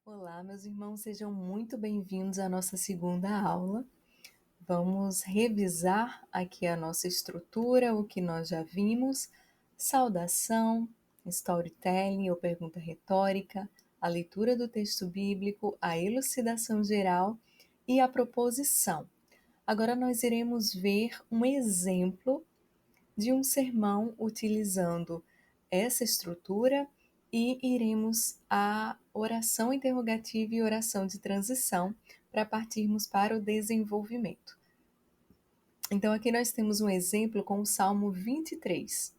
Olá, meus irmãos, sejam muito bem-vindos à nossa segunda aula. Vamos revisar aqui a nossa estrutura, o que nós já vimos: saudação, storytelling ou pergunta retórica, a leitura do texto bíblico, a elucidação geral e a proposição. Agora nós iremos ver um exemplo de um sermão utilizando essa estrutura e iremos à oração interrogativa e oração de transição para partirmos para o desenvolvimento. Então, aqui nós temos um exemplo com o Salmo 23.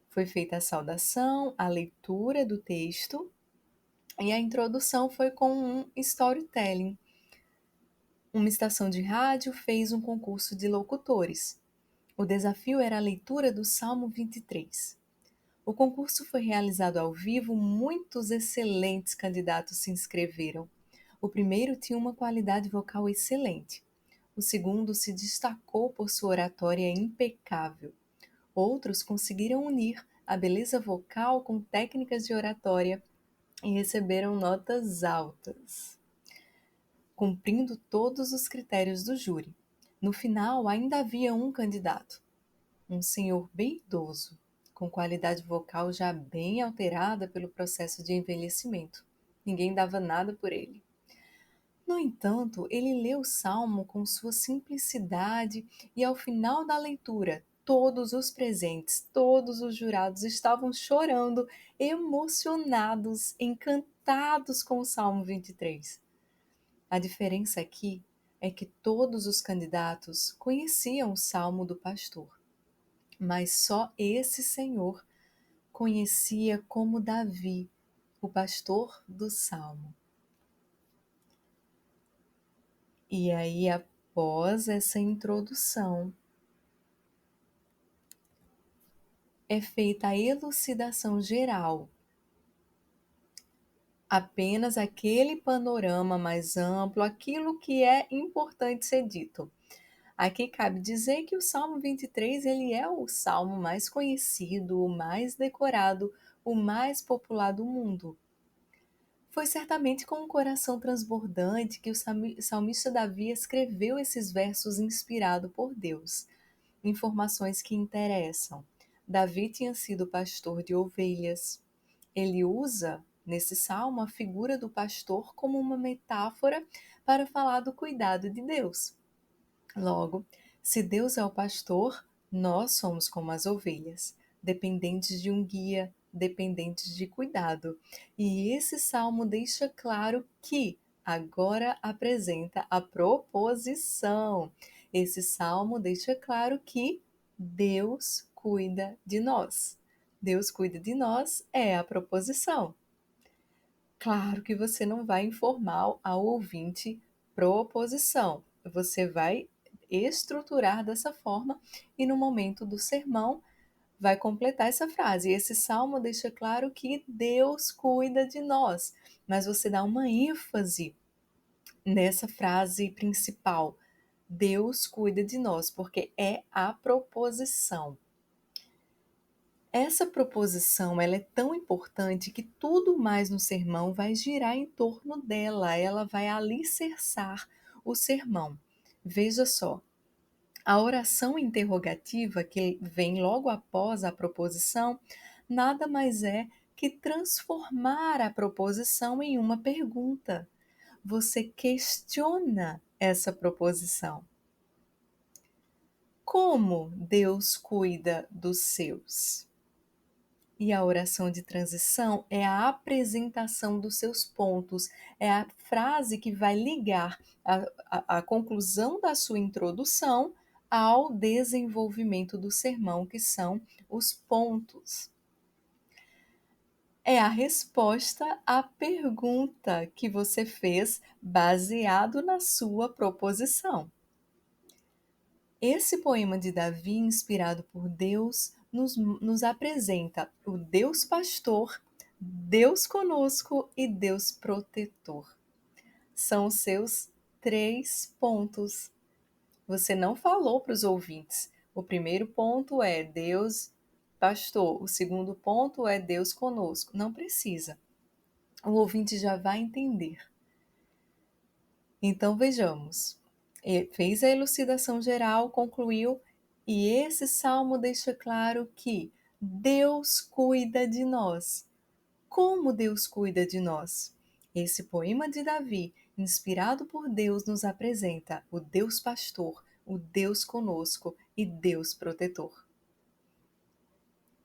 Foi feita a saudação, a leitura do texto e a introdução foi com um storytelling. Uma estação de rádio fez um concurso de locutores. O desafio era a leitura do Salmo 23. O concurso foi realizado ao vivo, muitos excelentes candidatos se inscreveram. O primeiro tinha uma qualidade vocal excelente. O segundo se destacou por sua oratória impecável. Outros conseguiram unir a beleza vocal com técnicas de oratória e receberam notas altas, cumprindo todos os critérios do júri. No final, ainda havia um candidato, um senhor bem idoso, com qualidade vocal já bem alterada pelo processo de envelhecimento. Ninguém dava nada por ele. No entanto, ele leu o salmo com sua simplicidade e, ao final da leitura, todos os presentes, todos os jurados estavam chorando, emocionados, encantados com o Salmo 23. A diferença aqui é que todos os candidatos conheciam o salmo do pastor, mas só esse senhor conhecia como Davi, o pastor do salmo. E aí, após essa introdução, é feita a elucidação geral. Apenas aquele panorama mais amplo, aquilo que é importante ser dito. Aqui cabe dizer que o Salmo 23 ele é o salmo mais conhecido, o mais decorado, o mais popular do mundo. Foi certamente com um coração transbordante que o salmista Davi escreveu esses versos inspirado por Deus. Informações que interessam. Davi tinha sido pastor de ovelhas. Ele usa nesse salmo a figura do pastor como uma metáfora para falar do cuidado de Deus. Logo, se Deus é o pastor, nós somos como as ovelhas, dependentes de um guia, dependentes de cuidado. E esse salmo deixa claro que agora apresenta a proposição. Esse salmo deixa claro que Deus cuida de nós. Deus cuida de nós é a proposição. Claro que você não vai informar ao ouvinte proposição. Você vai estruturar dessa forma e no momento do sermão vai completar essa frase. Esse salmo deixa claro que Deus cuida de nós, mas você dá uma ênfase nessa frase principal. Deus cuida de nós, porque é a proposição. Essa proposição ela é tão importante que tudo mais no sermão vai girar em torno dela, ela vai alicerçar o sermão. Veja só, a oração interrogativa que vem logo após a proposição nada mais é que transformar a proposição em uma pergunta. Você questiona essa proposição. Como Deus cuida dos seus? E a oração de transição é a apresentação dos seus pontos, é a frase que vai ligar a conclusão da sua introdução ao desenvolvimento do sermão, que são os pontos. É a resposta à pergunta que você fez baseado na sua proposição. Esse poema de Davi, inspirado por Deus, nos apresenta o Deus pastor, Deus conosco e Deus protetor. São os seus 3 pontos. Você não falou para os ouvintes. O primeiro ponto é Deus pastor, o segundo ponto é Deus conosco. Não precisa. o ouvinte já vai entender. Então vejamos, fez a elucidação geral, concluiu, e esse salmo deixa claro que Deus cuida de nós. Como Deus cuida de nós? Esse poema de Davi, inspirado por Deus, nos apresenta o Deus pastor, o Deus conosco e Deus protetor.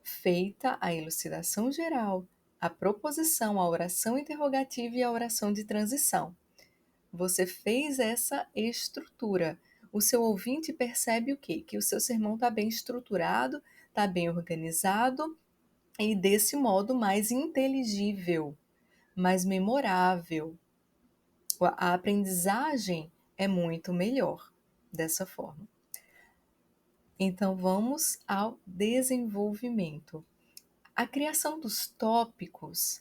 Feita a elucidação geral, a proposição, a oração interrogativa e a oração de transição. Você fez essa estrutura. O seu ouvinte percebe o quê? Que o seu sermão está bem estruturado, está bem organizado e desse modo mais inteligível, mais memorável. A aprendizagem é muito melhor dessa forma. Então vamos ao desenvolvimento. A criação dos tópicos,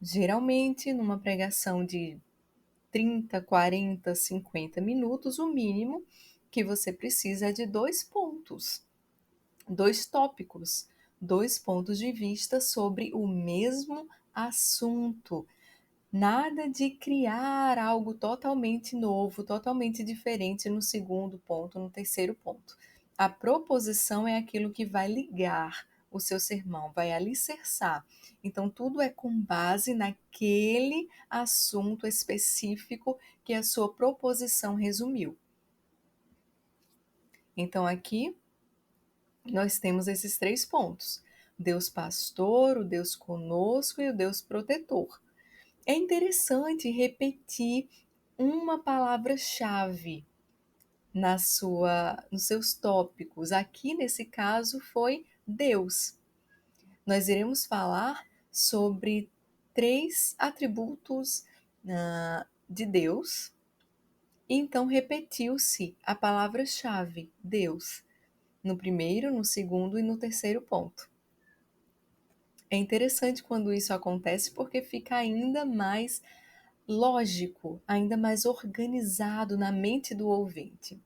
geralmente numa pregação de 30, 40, 50 minutos, o mínimo que você precisa é de 2 pontos, 2 tópicos, 2 pontos de vista sobre o mesmo assunto. Nada de criar algo totalmente novo, totalmente diferente no segundo ponto, no terceiro ponto. A proposição é aquilo que vai ligar o seu sermão, vai alicerçar. Então, tudo é com base naquele assunto específico que a sua proposição resumiu. Então, aqui nós temos esses 3 pontos: Deus pastor, o Deus conosco e o Deus protetor. É interessante repetir uma palavra-chave nos seus tópicos. Aqui, nesse caso, foi Deus. Nós iremos falar sobre 3 atributos de Deus. Então, repetiu-se a palavra-chave, Deus, no primeiro, no segundo e no terceiro ponto. É interessante quando isso acontece porque fica ainda mais lógico, ainda mais organizado na mente do ouvinte.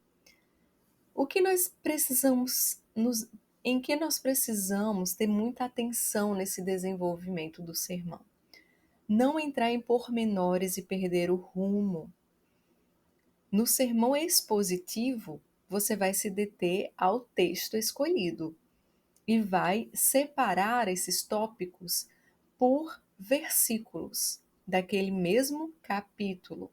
O que nós precisamos em que nós precisamos ter muita atenção nesse desenvolvimento do sermão? Não entrar em pormenores e perder o rumo. No sermão expositivo, você vai se deter ao texto escolhido e vai separar esses tópicos por versículos daquele mesmo capítulo.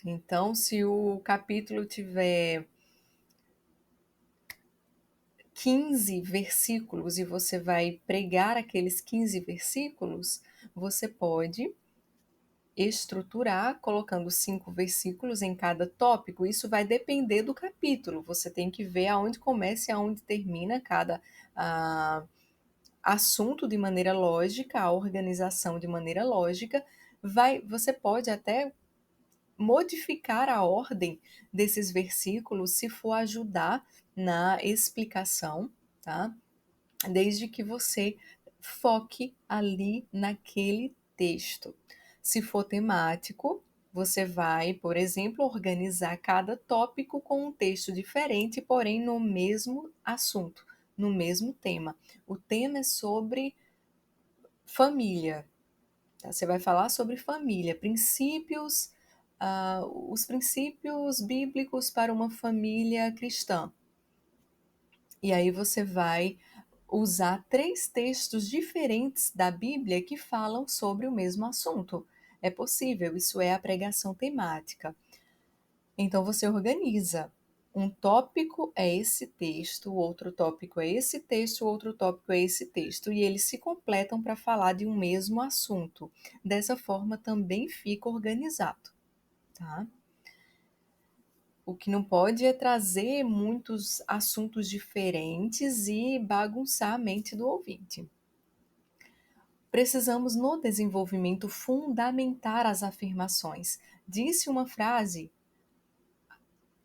Então, se o capítulo tiver 15 versículos e você vai pregar aqueles 15 versículos, você pode estruturar colocando 5 versículos em cada tópico. Isso vai depender do capítulo. Você tem que ver aonde começa e aonde termina cada assunto de maneira lógica, a organização de maneira lógica. Você pode até modificar a ordem desses versículos se for ajudar na explicação, tá? Desde que você foque ali naquele texto. Se for temático, você vai, por exemplo, organizar cada tópico com um texto diferente, porém no mesmo assunto, no mesmo tema. O tema é sobre família. Tá? Você vai falar sobre família, princípios, os princípios bíblicos para uma família cristã. E aí você vai usar 3 textos diferentes da Bíblia que falam sobre o mesmo assunto. É possível, isso é a pregação temática. Então você organiza. Um tópico é esse texto, o outro tópico é esse texto, o outro tópico é esse texto, e eles se completam para falar de um mesmo assunto. Dessa forma também fica organizado, tá? O que não pode é trazer muitos assuntos diferentes e bagunçar a mente do ouvinte. Precisamos, no desenvolvimento, fundamentar as afirmações. Disse uma frase,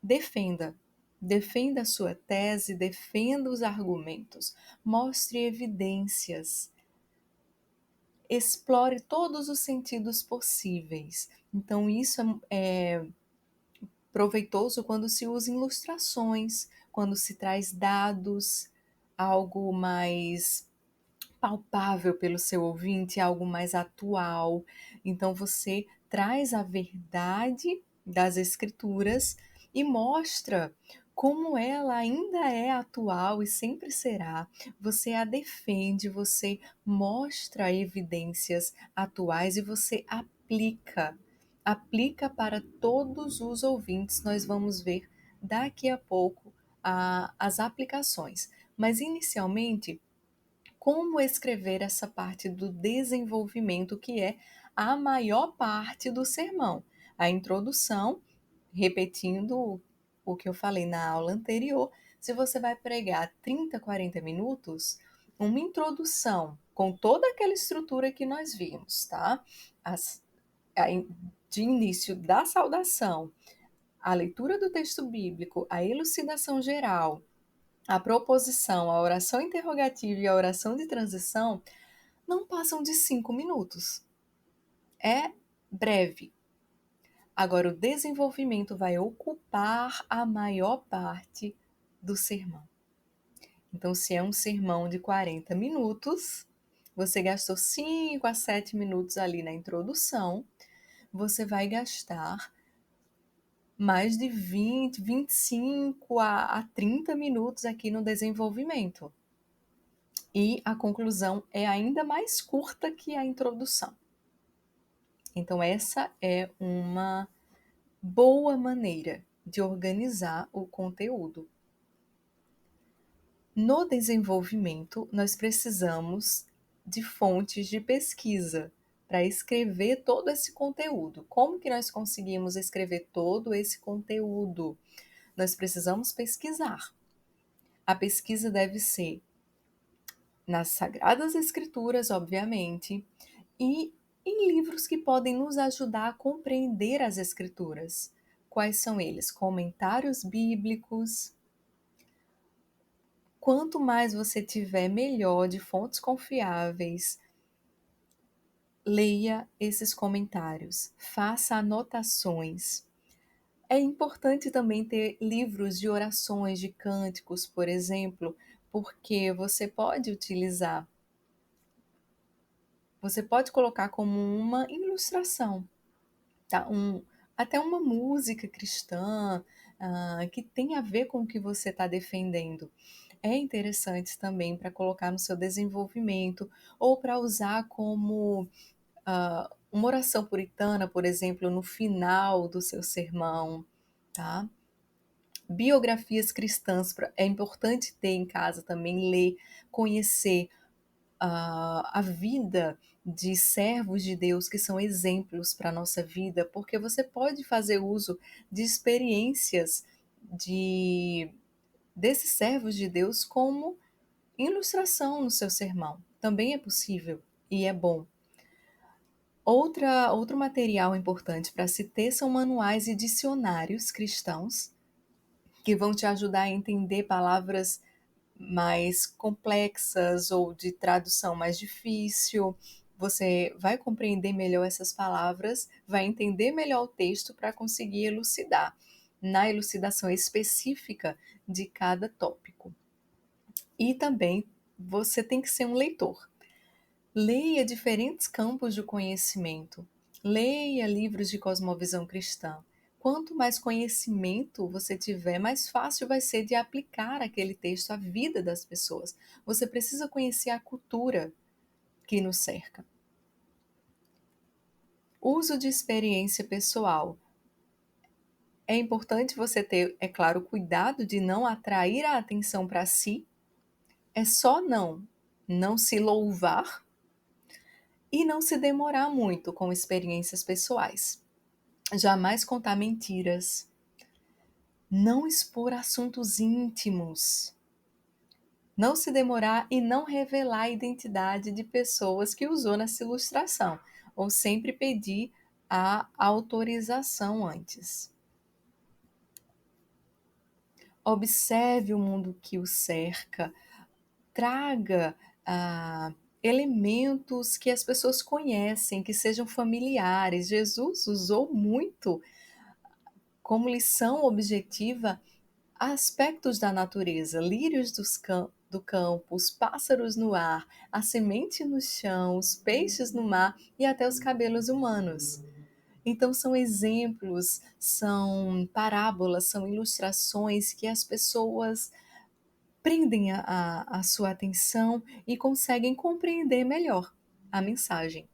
defenda. Defenda a sua tese, defenda os argumentos, mostre evidências, explore todos os sentidos possíveis. Então, isso é proveitoso quando se usa ilustrações, quando se traz dados, algo mais palpável pelo seu ouvinte, algo mais atual. Então você traz a verdade das Escrituras e mostra como ela ainda é atual e sempre será. Você a defende, você mostra evidências atuais e você aplica para todos os ouvintes. Nós vamos ver daqui a pouco as aplicações. Mas inicialmente, como escrever essa parte do desenvolvimento, que é a maior parte do sermão. A introdução, repetindo o que eu falei na aula anterior, se você vai pregar 30, 40 minutos, uma introdução com toda aquela estrutura que nós vimos, tá? As, de início da saudação, a leitura do texto bíblico, a elucidação geral, a proposição, a oração interrogativa e a oração de transição não passam de 5 minutos. É breve. Agora, o desenvolvimento vai ocupar a maior parte do sermão. Então, se é um sermão de 40 minutos, você gastou 5 a 7 minutos ali na introdução, você vai gastar mais de 20, 25 a 30 minutos aqui no desenvolvimento. E a conclusão é ainda mais curta que a introdução. Então, essa é uma boa maneira de organizar o conteúdo. No desenvolvimento, nós precisamos de fontes de pesquisa para escrever todo esse conteúdo. Como que nós conseguimos escrever todo esse conteúdo? Nós precisamos pesquisar. A pesquisa deve ser nas Sagradas Escrituras, obviamente, e em livros que podem nos ajudar a compreender as Escrituras. Quais são eles? Comentários bíblicos. Quanto mais você tiver, melhor, de fontes confiáveis, leia esses comentários, faça anotações. É importante também ter livros de orações, de cânticos, por exemplo, porque você pode colocar como uma ilustração, tá? Até uma música cristã, que tem a ver com o que você está defendendo. É interessante também para colocar no seu desenvolvimento ou para usar como uma oração puritana, por exemplo, no final do seu sermão, tá? Biografias cristãs é importante ter em casa também, ler, conhecer a vida de servos de Deus que são exemplos para a nossa vida, porque você pode fazer uso de experiências desses servos de Deus como ilustração no seu sermão. Também é possível e é bom. Outro material importante para se ter são manuais e dicionários cristãos que vão te ajudar a entender palavras mais complexas ou de tradução mais difícil. Você vai compreender melhor essas palavras, vai entender melhor o texto para conseguir elucidar na elucidação específica de cada tópico. E também você tem que ser um leitor. Leia diferentes campos de conhecimento. Leia livros de cosmovisão cristã. Quanto mais conhecimento você tiver, mais fácil vai ser de aplicar aquele texto à vida das pessoas. Você precisa conhecer a cultura que nos cerca. Uso de experiência pessoal. É importante você ter, é claro, cuidado de não atrair a atenção para si. É só não se louvar e não se demorar muito com experiências pessoais. Jamais contar mentiras. Não expor assuntos íntimos. Não se demorar e não revelar a identidade de pessoas que usou nessa ilustração, ou sempre pedir a autorização antes. Observe o mundo que o cerca, traga elementos que as pessoas conhecem, que sejam familiares. Jesus usou muito como lição objetiva aspectos da natureza, lírios do campo, os pássaros no ar, a semente no chão, os peixes no mar e até os cabelos humanos. Então, são exemplos, são parábolas, são ilustrações que as pessoas prendem a sua atenção e conseguem compreender melhor a mensagem.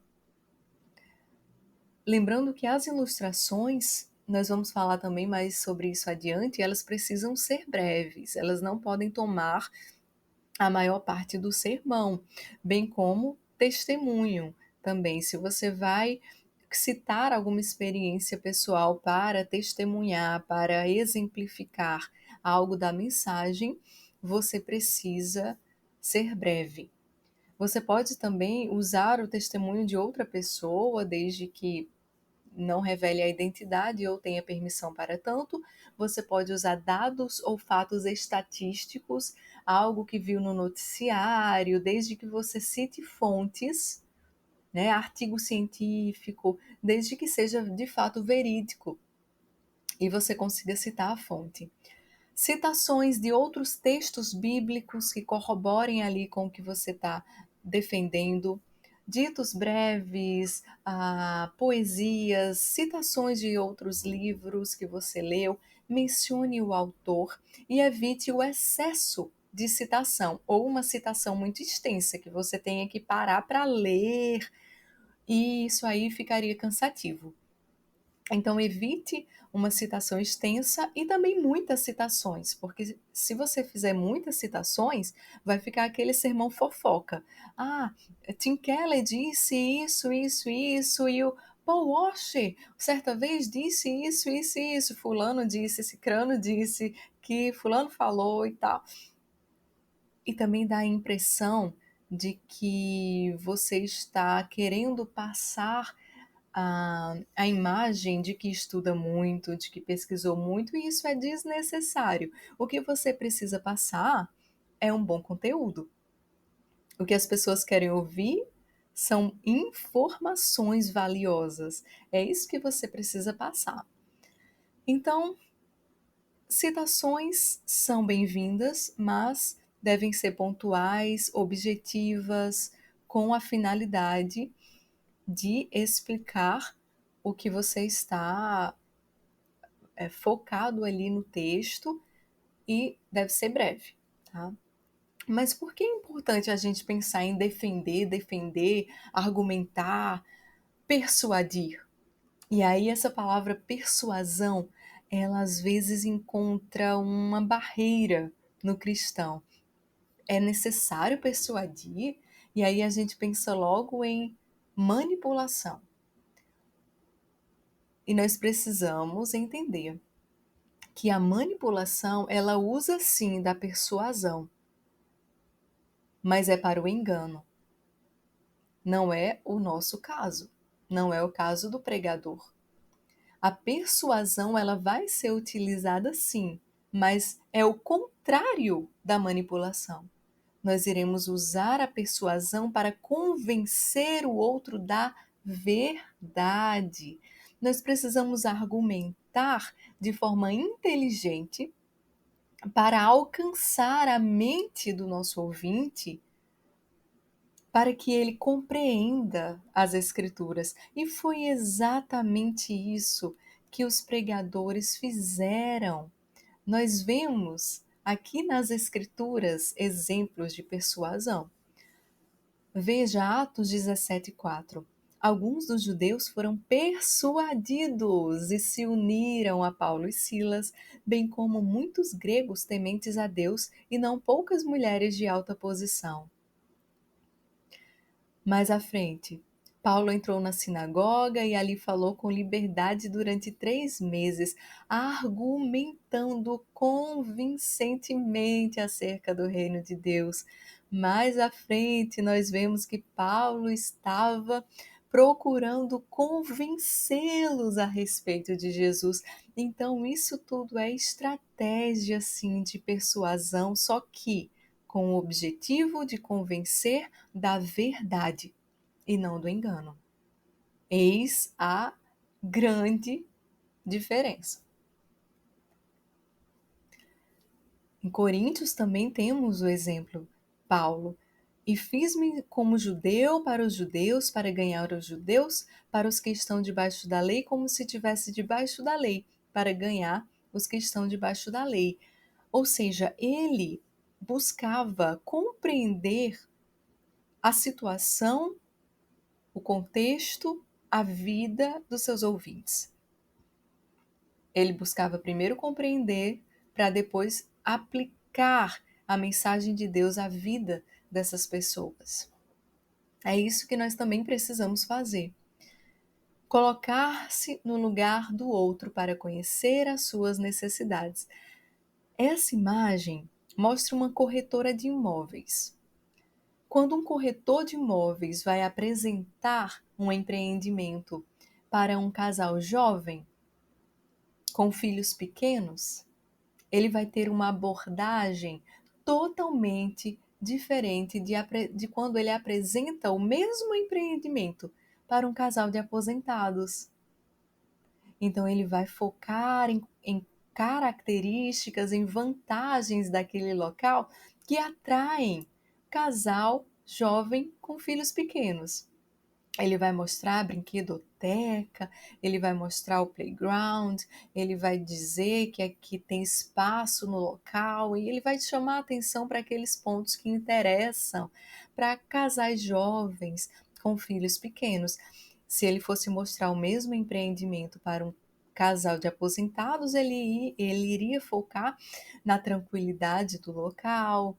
Lembrando que as ilustrações, nós vamos falar também mais sobre isso adiante, elas precisam ser breves, elas não podem tomar a maior parte do sermão, bem como testemunho também. Se você vai citar alguma experiência pessoal para testemunhar, para exemplificar algo da mensagem, você precisa ser breve. Você pode também usar o testemunho de outra pessoa, desde que não revele a identidade ou tenha permissão para tanto. Você pode usar dados ou fatos estatísticos, algo que viu no noticiário, desde que você cite fontes, né, artigo científico, desde que seja de fato verídico e você consiga citar a fonte. Citações de outros textos bíblicos que corroborem ali com o que você está defendendo, ditos breves, poesias, citações de outros livros que você leu, mencione o autor e evite o excesso de citação ou uma citação muito extensa que você tenha que parar para ler e isso aí ficaria cansativo. Então, evite uma citação extensa e também muitas citações, porque se você fizer muitas citações, vai ficar aquele sermão fofoca. Ah, Tim Keller disse isso, isso, isso, e o Paul Washer certa vez disse isso, isso, isso, fulano disse, cicrano disse, que fulano falou e tal. E também dá a impressão de que você está querendo passar a imagem de que estuda muito, de que pesquisou muito, e isso é desnecessário. O que você precisa passar é um bom conteúdo. O que as pessoas querem ouvir são informações valiosas. É isso que você precisa passar. Então, citações são bem-vindas, mas devem ser pontuais, objetivas, com a finalidade de explicar o que você está focado ali no texto e deve ser breve, tá? Mas por que é importante a gente pensar em defender, argumentar, persuadir? E aí essa palavra persuasão, ela às vezes encontra uma barreira no cristão. É necessário persuadir? E aí a gente pensa logo em manipulação. E nós precisamos entender que a manipulação, ela usa sim da persuasão, mas é para o engano. Não é o nosso caso. Não é o caso do pregador. A persuasão, ela vai ser utilizada sim, mas é o contrário da manipulação. Nós iremos usar a persuasão para convencer o outro da verdade. Nós precisamos argumentar de forma inteligente para alcançar a mente do nosso ouvinte, para que ele compreenda as Escrituras. E foi exatamente isso que os pregadores fizeram. Nós vemos aqui nas Escrituras exemplos de persuasão. Veja Atos 17:4. Alguns dos judeus foram persuadidos e se uniram a Paulo e Silas, bem como muitos gregos tementes a Deus e não poucas mulheres de alta posição. Mais à frente, Paulo entrou na sinagoga e ali falou com liberdade durante 3 meses, argumentando convincentemente acerca do reino de Deus. Mais à frente, nós vemos que Paulo estava procurando convencê-los a respeito de Jesus. Então, isso tudo é estratégia, sim, de persuasão, só que com o objetivo de convencer da verdade e não do engano. Eis a grande diferença. Em Coríntios também temos o exemplo, Paulo. E fiz-me como judeu para os judeus, para ganhar os judeus, para os que estão debaixo da lei, como se estivesse debaixo da lei, para ganhar os que estão debaixo da lei. Ou seja, ele buscava compreender a situação, o contexto, a vida dos seus ouvintes. Ele buscava primeiro compreender para depois aplicar a mensagem de Deus à vida dessas pessoas. É isso que nós também precisamos fazer. Colocar-se no lugar do outro para conhecer as suas necessidades. Essa imagem mostra uma corretora de imóveis. Quando um corretor de imóveis vai apresentar um empreendimento para um casal jovem com filhos pequenos, ele vai ter uma abordagem totalmente diferente de quando ele apresenta o mesmo empreendimento para um casal de aposentados. Então, ele vai focar em características, em vantagens daquele local que atraem casal jovem com filhos pequenos. Ele vai mostrar a brinquedoteca, ele vai mostrar o playground, ele vai dizer que aqui tem espaço no local e ele vai chamar a atenção para aqueles pontos que interessam para casais jovens com filhos pequenos. Se ele fosse mostrar o mesmo empreendimento para um casal de aposentados, ele iria focar na tranquilidade do local,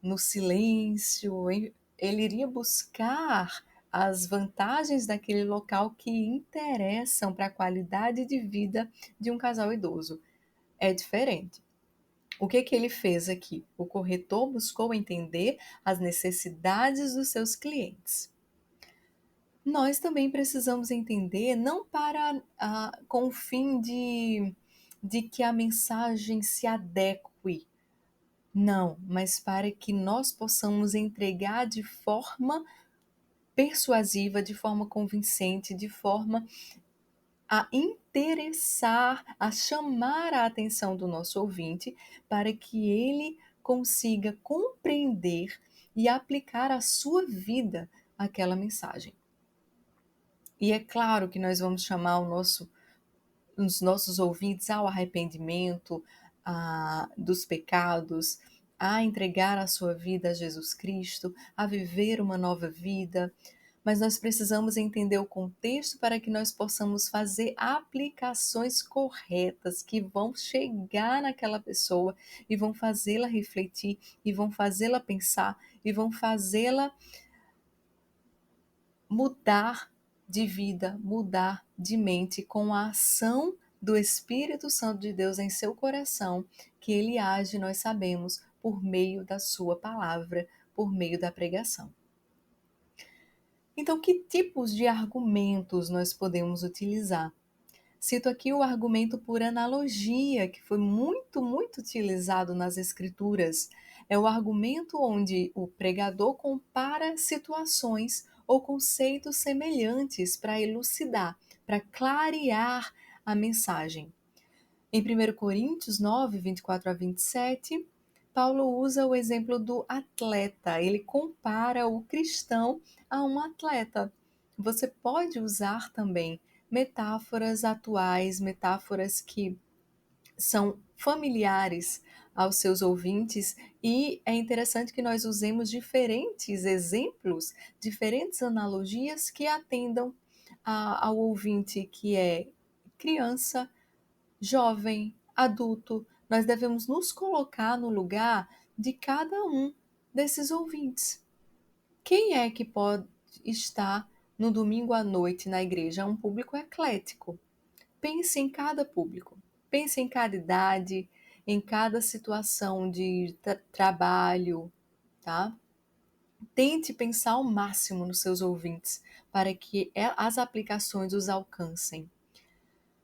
no silêncio, ele iria buscar as vantagens daquele local que interessam para a qualidade de vida de um casal idoso. É diferente. O que ele fez aqui? O corretor buscou entender as necessidades dos seus clientes. Nós também precisamos entender, não para com o fim de que a mensagem se adeque, não, mas para que nós possamos entregar de forma persuasiva, de forma convincente, de forma a interessar, a chamar a atenção do nosso ouvinte, para que ele consiga compreender e aplicar à sua vida aquela mensagem. E é claro que nós vamos chamar os nossos ouvintes ao arrependimento dos pecados, a entregar a sua vida a Jesus Cristo, a viver uma nova vida. Mas nós precisamos entender o contexto para que nós possamos fazer aplicações corretas que vão chegar naquela pessoa e vão fazê-la refletir, e vão fazê-la pensar, e vão fazê-la mudar de vida, mudar de mente com a ação do Espírito Santo de Deus em seu coração, que ele age, nós sabemos, por meio da sua palavra, por meio da pregação. Então, que tipos de argumentos nós podemos utilizar? Cito aqui o argumento por analogia, que foi muito, muito utilizado nas Escrituras. É o argumento onde o pregador compara situações ou conceitos semelhantes para elucidar, para clarear a mensagem. Em 1 Coríntios 9, 24 a 27, Paulo usa o exemplo do atleta. Ele compara o cristão a um atleta. Você pode usar também metáforas atuais, metáforas que são familiares aos seus ouvintes, e é interessante que nós usemos diferentes exemplos, diferentes analogias que atendam ao ouvinte que é criança, jovem, adulto. Nós devemos nos colocar no lugar de cada um desses ouvintes. Quem é que pode estar no domingo à noite na igreja? É um público eclético. Pense em cada público, pense em cada idade, em cada situação de trabalho, tá? Tente pensar ao máximo nos seus ouvintes para que as aplicações os alcancem.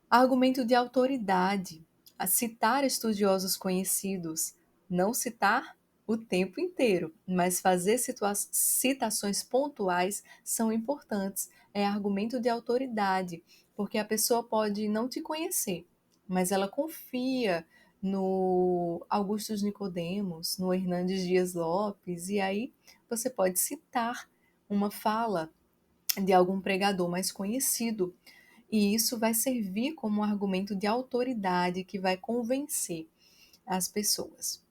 Argumento de autoridade, a citar estudiosos conhecidos, não citar o tempo inteiro, mas fazer citações pontuais são importantes. É argumento de autoridade, porque a pessoa pode não te conhecer, mas ela confia no Augustus Nicodemos, no Hernandes Dias Lopes, e aí você pode citar uma fala de algum pregador mais conhecido, e isso vai servir como um argumento de autoridade que vai convencer as pessoas.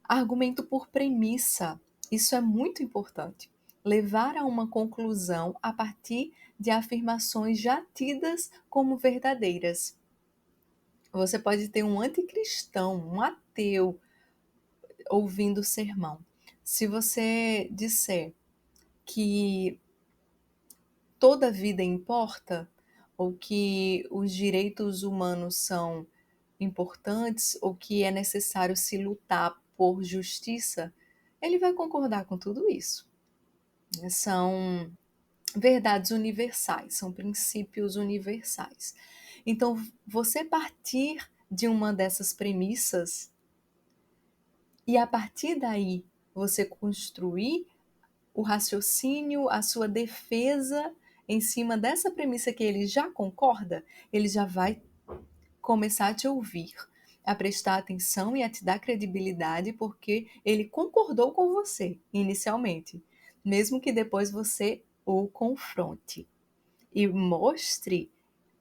Argumento por premissa, isso é muito importante. Levar a uma conclusão a partir de afirmações já tidas como verdadeiras. Você pode ter um anticristão, um ateu, ouvindo o sermão. Se você disser que toda vida importa, ou que os direitos humanos são importantes, ou que é necessário se lutar por justiça, ele vai concordar com tudo isso. São verdades universais, são princípios universais. Então, você partir de uma dessas premissas e a partir daí você construir o raciocínio, a sua defesa em cima dessa premissa que ele já concorda, ele já vai começar a te ouvir, a prestar atenção e a te dar credibilidade, porque ele concordou com você inicialmente, mesmo que depois você o confronte e mostre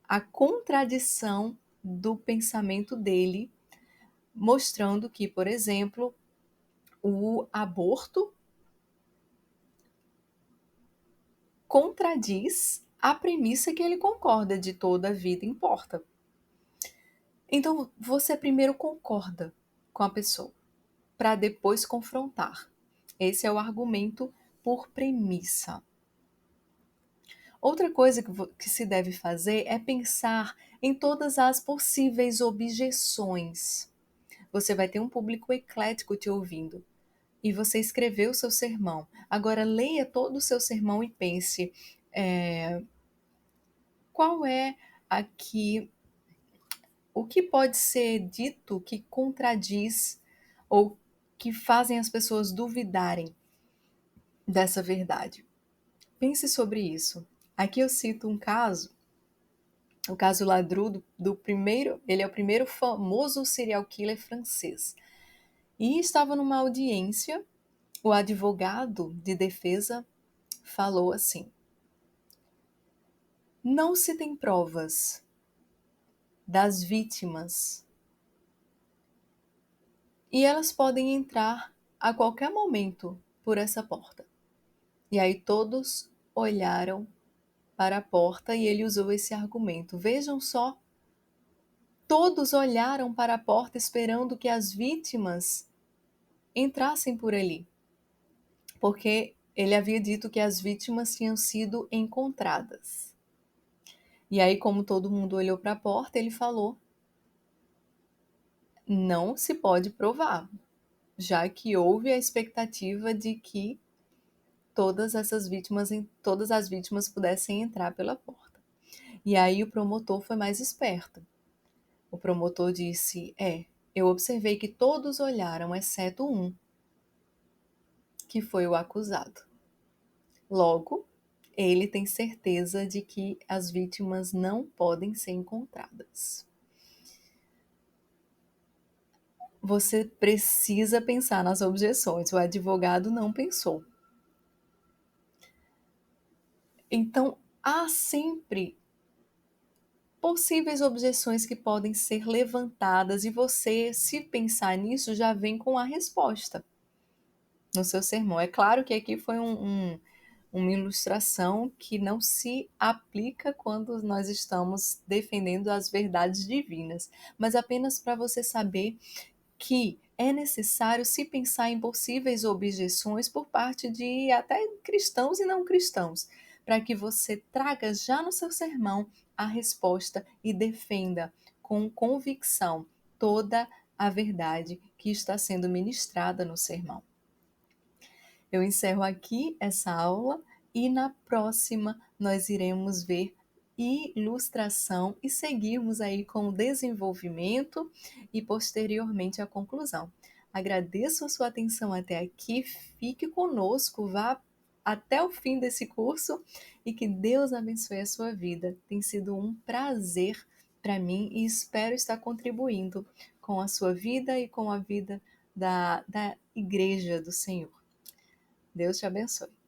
a contradição do pensamento dele, mostrando que, por exemplo, o aborto contradiz a premissa que ele concorda de toda a vida importa. Então, você primeiro concorda com a pessoa, para depois confrontar. Esse é o argumento por premissa. Outra coisa que se deve fazer é pensar em todas as possíveis objeções. Você vai ter um público eclético te ouvindo. E você escreveu o seu sermão. Agora leia todo o seu sermão e pense qual é aqui o que pode ser dito que contradiz ou que fazem as pessoas duvidarem dessa verdade. Pense sobre isso. Aqui eu cito um caso, o caso Ladru do primeiro, ele é o primeiro famoso serial killer francês. E estava numa audiência, o advogado de defesa falou assim: não se tem provas das vítimas e elas podem entrar a qualquer momento por essa porta. E aí todos olharam para a porta e ele usou esse argumento. Vejam só, todos olharam para a porta esperando que as vítimas entrassem por ali, porque ele havia dito que as vítimas tinham sido encontradas. E aí, como todo mundo olhou para a porta, ele falou: não se pode provar, já que houve a expectativa de que todas as vítimas pudessem entrar pela porta. E aí o promotor foi mais esperto. O promotor disse: eu observei que todos olharam, exceto um, que foi o acusado. Logo, ele tem certeza de que as vítimas não podem ser encontradas. Você precisa pensar nas objeções. O advogado não pensou. Então, há sempre possíveis objeções que podem ser levantadas e você, se pensar nisso, já vem com a resposta no seu sermão. É claro que aqui foi uma ilustração que não se aplica quando nós estamos defendendo as verdades divinas, mas apenas para você saber que é necessário se pensar em possíveis objeções por parte de até cristãos e não cristãos, para que você traga já no seu sermão a resposta e defenda com convicção toda a verdade que está sendo ministrada no sermão. Eu encerro aqui essa aula e na próxima nós iremos ver ilustração e seguirmos aí com o desenvolvimento e posteriormente a conclusão. Agradeço a sua atenção até aqui, fique conosco, vá até o fim desse curso e que Deus abençoe a sua vida. Tem sido um prazer para mim e espero estar contribuindo com a sua vida e com a vida da Igreja do Senhor. Deus te abençoe.